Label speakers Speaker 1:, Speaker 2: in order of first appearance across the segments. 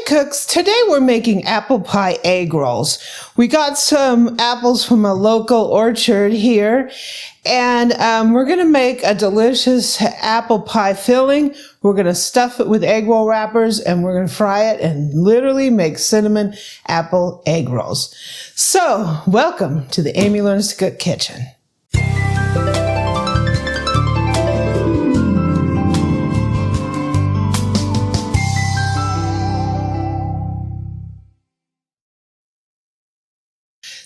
Speaker 1: Cooks, today we're making apple pie egg rolls. We got some apples from a local orchard here, and we're going to make a delicious apple pie filling. We're going to stuff it with egg roll wrappers, and we're going to fry it and literally make cinnamon apple egg rolls. So, welcome to the Amy Learns to Cook kitchen.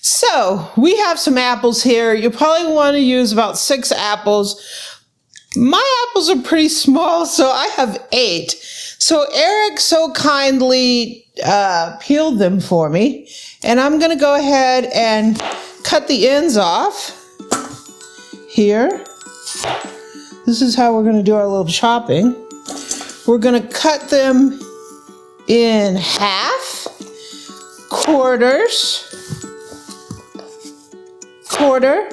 Speaker 1: So, we have some apples here. You probably want to use about 6 apples. My apples are pretty small, so I have 8. So, Eric so kindly peeled them for me. And I'm going to go ahead and cut the ends off here. This is how we're going to do our little chopping. We're going to cut them in half, quarters, quarter,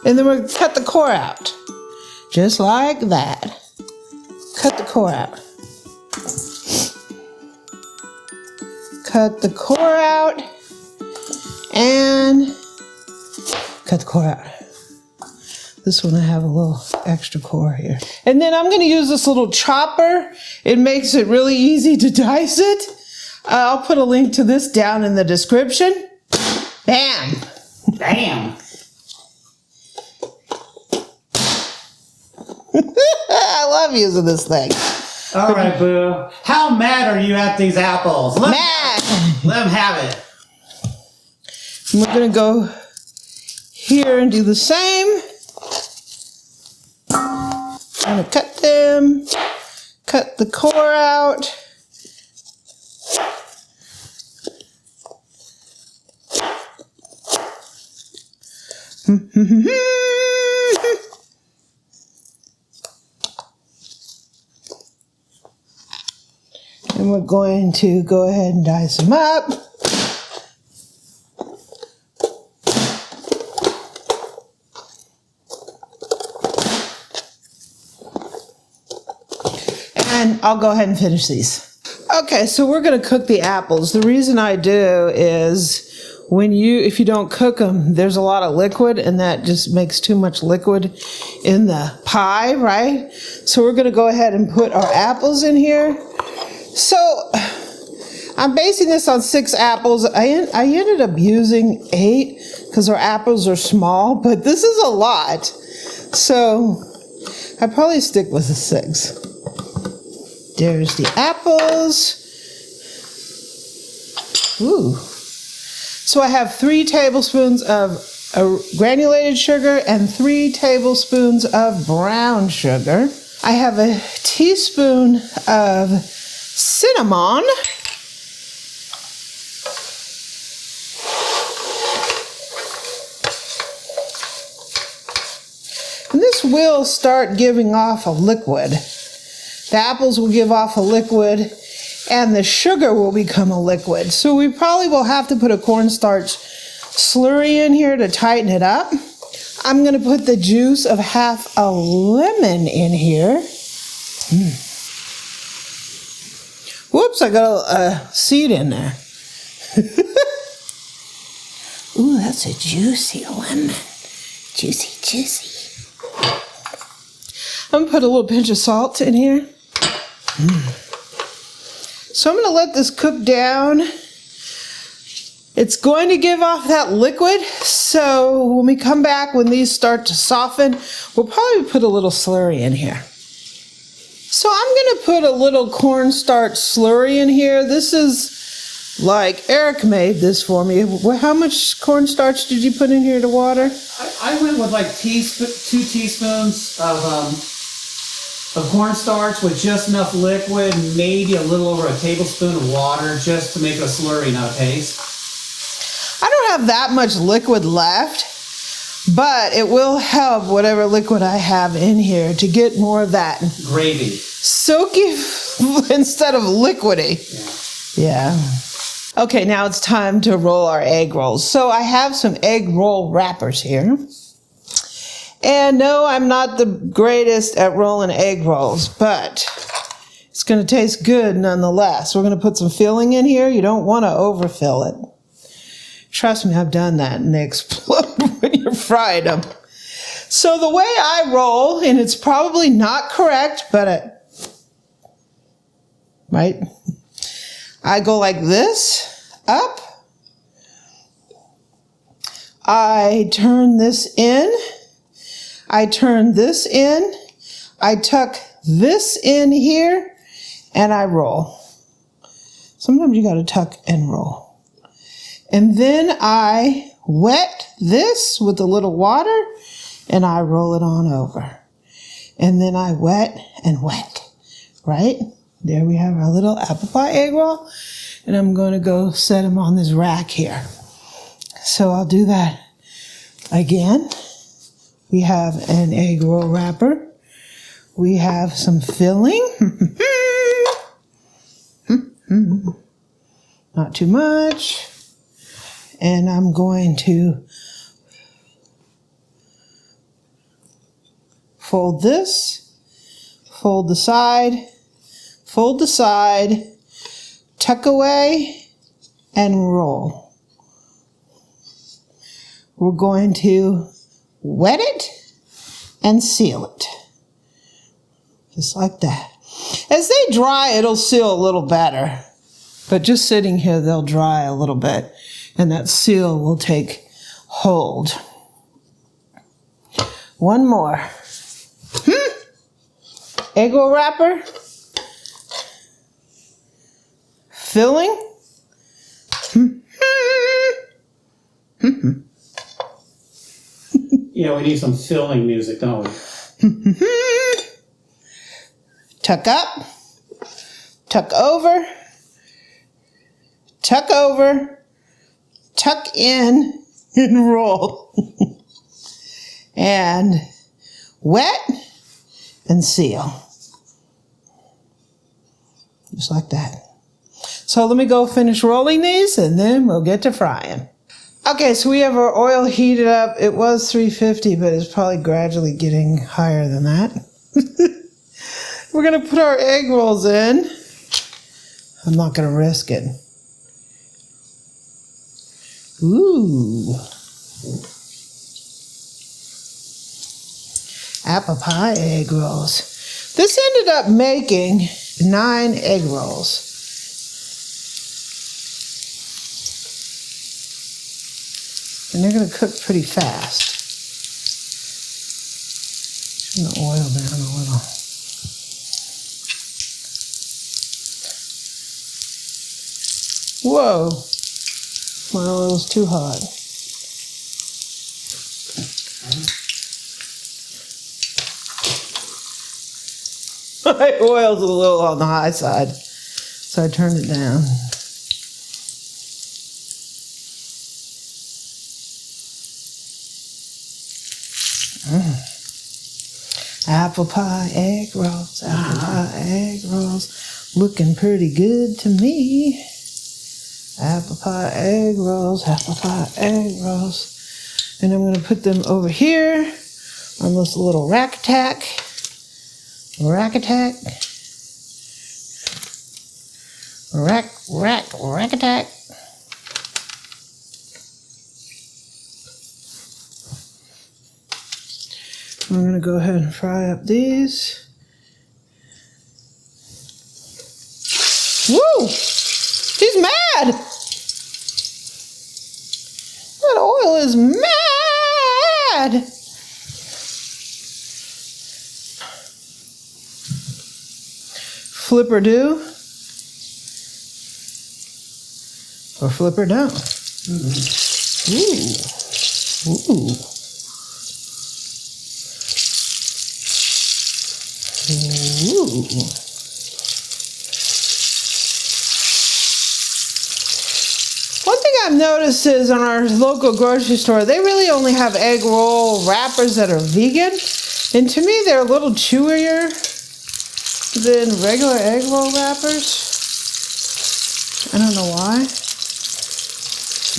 Speaker 1: and then we're going to cut the core out. Just like that. Cut the core out. Cut the core out and cut the core out. This one I have a little extra core here. And then I'm going to use this little chopper. It makes it really easy to dice it. I'll put a link to this down in the description. Bam!
Speaker 2: Bam!
Speaker 1: I love using this thing.
Speaker 2: All right, Boo. How mad are you at these apples?
Speaker 1: Mad!
Speaker 2: Let them have it.
Speaker 1: And we're going to go here and do the same. I'm going to cut them, cut the core out. And we're going to go ahead and dice them up. And I'll go ahead and finish these. Okay, so we're going to cook the apples. The reason I do is if you don't cook them, there's a lot of liquid, and that just makes too much liquid in the pie, right? So we're going to go ahead and put our apples in here. So I'm basing this on 6 apples. I ended up using 8 because our apples are small, but this is a lot. So I probably stick with the 6. There's the apples. Ooh. So I have 3 tablespoons of granulated sugar and 3 tablespoons of brown sugar. I have a teaspoon of cinnamon. And this will start giving off a liquid. The apples will give off a liquid and the sugar will become a liquid. So we probably will have to put a cornstarch slurry in here to tighten it up. I'm going to put the juice of half a lemon in here. Whoops, I got a seed in there. Ooh, that's a juicy lemon. Juicy, juicy. I'm going to put a little pinch of salt in here. So I'm going to let this cook down. It's going to give off that liquid, so when we come back, when these start to soften, we'll probably put a little slurry in here. So I'm going to put a little cornstarch slurry in here. This is like Eric made this for me. How much cornstarch did you put in here to water?
Speaker 2: I went with like 2 teaspoons of cornstarch with just enough liquid, maybe a little over a tablespoon of water, just to make it a slurry, not a paste.
Speaker 1: I don't have that much liquid left, but it will help whatever liquid I have in here to get more of that
Speaker 2: gravy.
Speaker 1: Silky instead of liquidy. Yeah. Okay, now it's time to roll our egg rolls. So I have some egg roll wrappers here. And no, I'm not the greatest at rolling egg rolls, but It's going to taste good nonetheless. We're going to put some filling in here. You don't want to overfill it. Trust me, I've done that, and they explode when you're frying them. So the way I roll, and it's probably not correct, but right? I go like this, up. I turn this in. I turn this in. I tuck this in here. And I roll. Sometimes you got to tuck and roll. And then I wet this with a little water and I roll it on over. And then I wet and wet, right? There we have our little apple pie egg roll. And I'm going to go set them on this rack here. So I'll do that again. We have an egg roll wrapper. We have some filling. Not too much. And I'm going to fold this, fold the side, tuck away, and roll. We're going to wet it and seal it. Just like that. As they dry, it'll seal a little better. But just sitting here, they'll dry a little bit. And that seal will take hold. One more. Egg roll wrapper. Filling.
Speaker 2: Yeah, we need some filling music, don't we?
Speaker 1: Tuck up, tuck over, tuck in, and roll. And wet and seal. Just like that. So let me go finish rolling these and then we'll get to frying. Okay, so we have our oil heated up. It was 350, but it's probably gradually getting higher than that. We're going to put our egg rolls in. I'm not going to risk it. Ooh. Apple pie egg rolls. This ended up making 9 egg rolls. And they're going to cook pretty fast. Turn the oil down a little. Whoa, my oil's too hot. My oil's a little on the high side, so I turned it down. Apple pie egg rolls, apple pie egg rolls, looking pretty good to me. Apple pie egg rolls, apple pie egg rolls. And I'm going to put them over here on this little rack attack. Rack attack. Rack attack. I'm going to go ahead and fry up these. Woo! She's mad! That oil is mad! Flip her do, or flip her down. Ooh. Ooh. Ooh. One thing I've noticed is on our local grocery store, they really only have egg roll wrappers that are vegan. And to me, they're a little chewier than regular egg roll wrappers. I don't know why.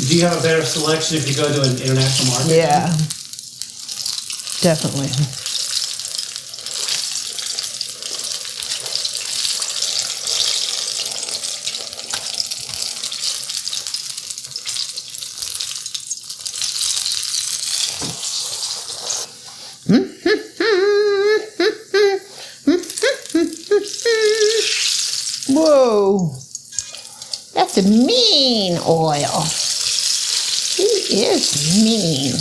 Speaker 2: Do you have a better selection if you go to an international market?
Speaker 1: Yeah, definitely. the mean oil. He is mean.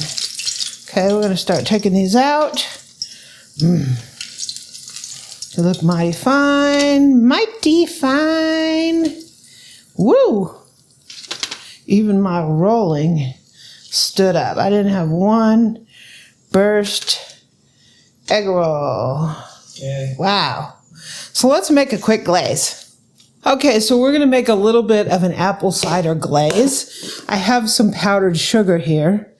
Speaker 1: Okay, we're going to start taking these out. They look mighty fine. Mighty fine. Woo! Even my rolling stood up. I didn't have one burst egg roll.
Speaker 2: Okay.
Speaker 1: Wow. So let's make a quick glaze. Okay, so we're going to make a little bit of an apple cider glaze. I have some powdered sugar here.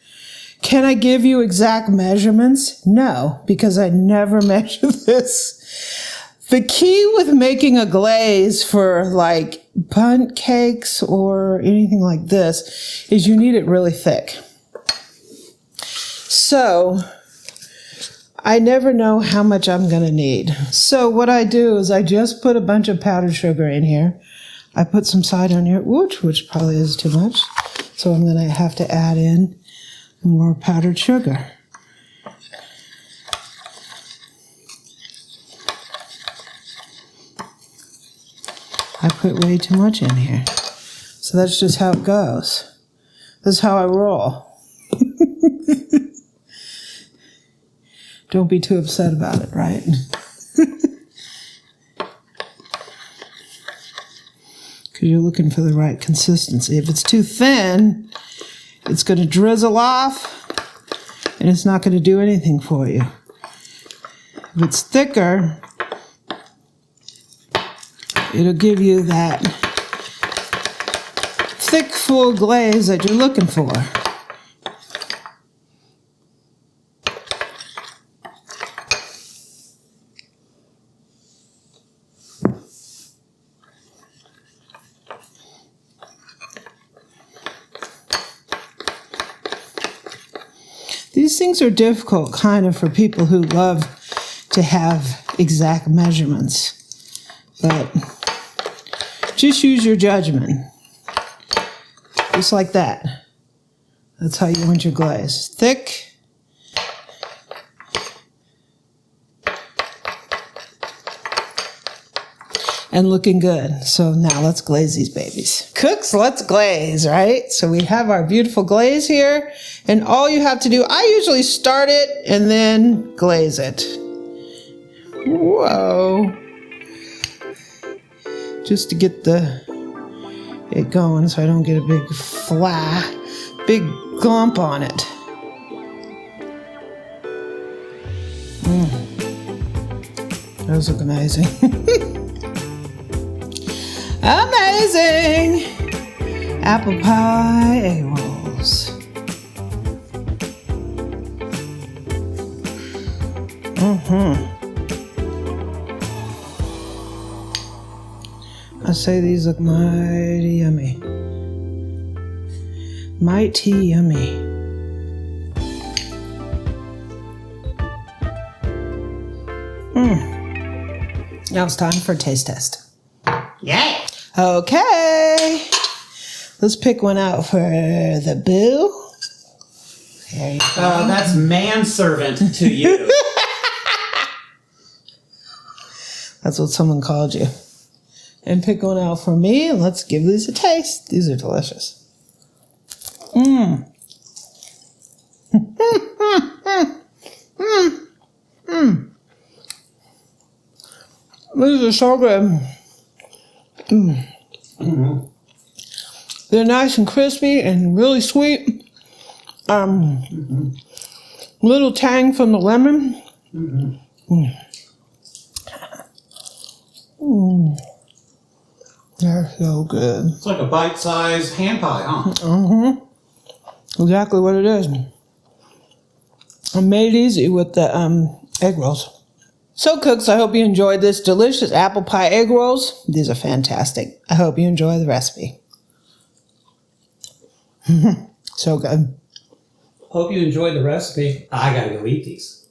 Speaker 1: Can I give you exact measurements? No, because I never measured this. The key with making a glaze for like bundt cakes or anything like this is you need it really thick. So I never know how much I'm going to need. So what I do is I just put a bunch of powdered sugar in here. I put some cider in here, which probably is too much. So I'm going to have to add in more powdered sugar. I put way too much in here. So that's just how it goes. This is how I roll. Don't be too upset about it, right? Because you're looking for the right consistency. If it's too thin, it's going to drizzle off, and it's not going to do anything for you. If it's thicker, it'll give you that thick, full glaze that you're looking for. These things are difficult kind of for people who love to have exact measurements, but just use your judgment. Just like that. That's how you want your glaze. Thick. And looking good. So now let's glaze these babies. Cooks, let's glaze, right? So we have our beautiful glaze here, and all you have to do, I usually start it and then glaze it. Whoa. Just to get it going so I don't get a big big glump on it. Those look amazing. Amazing! Apple pie egg rolls. I say these look mighty yummy. Mighty yummy. Now it's time for a taste test.
Speaker 2: Yay!
Speaker 1: Okay. Let's pick one out for the boo. There you go.
Speaker 2: That's manservant to you.
Speaker 1: That's what someone called you. And pick one out for me, and let's give these a taste. These are delicious. These are so good. They're nice and crispy and really sweet. Little tang from the lemon. They're so good.
Speaker 2: It's like a bite-sized hand pie, huh?
Speaker 1: Exactly what it is. I'm made easy with the egg rolls. So cooks, I hope you enjoyed this delicious apple pie egg rolls. These are fantastic. I hope you enjoy the recipe. So good.
Speaker 2: Hope you enjoyed the recipe. I gotta go eat these.